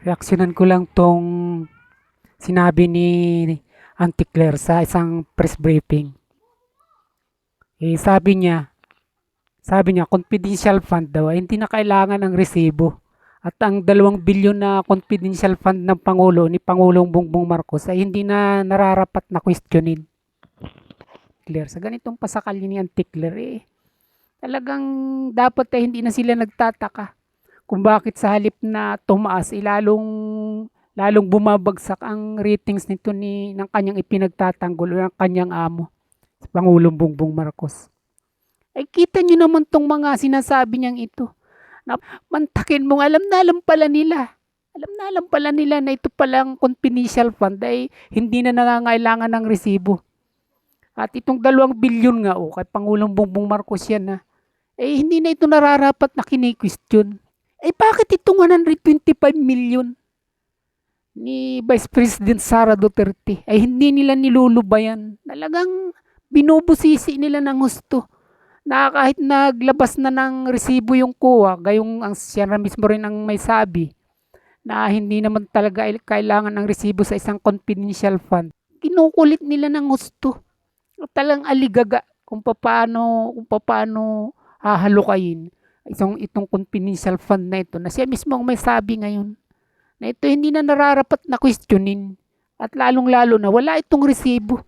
Reaksyonan ko lang tong sinabi ni Auntie Claire sa isang press briefing. Sabi niya confidential fund daw ay hindi na kailangan ng resibo. At ang 2 bilyon na confidential fund ng Pangulo ni Pangulong Bongbong Marcos ay hindi na nararapat na questionin. Claire, sa ganitong pasakal ni Auntie Claire talagang dapat ay hindi na sila nagtataka kung bakit sa halip na tumaas lalong bumabagsak ang ratings nito ng kanyang ipinagtatanggol o ng kanyang amo, si Pangulong Bongbong Marcos. Ay kita nyo naman tong mga sinasabi niyang ito. Na mantakin mo, alam na alam pala nila na ito palang confidential fund ay hindi na nangangailangan ng resibo. At itong 2 bilyon nga kay Pangulong Bongbong Marcos yan hindi na ito nararapat na kini-question. Bakit itong 125 million ni Vice President Sara Duterte ay hindi nila nilulubayan? Talagang binubusisi nila ng gusto na kahit naglabas na ng resibo yung kuha, gayong ang siya na mismo rin ang may sabi na hindi naman talaga kailangan ng resibo sa isang confidential fund. Kinukulit nila ng gusto. Talang aligaga kung paano hahalukayin itong confidential fund na ito na siya mismo ang may sabi ngayon na ito hindi na nararapat na questionin at lalong-lalo na wala itong resibo.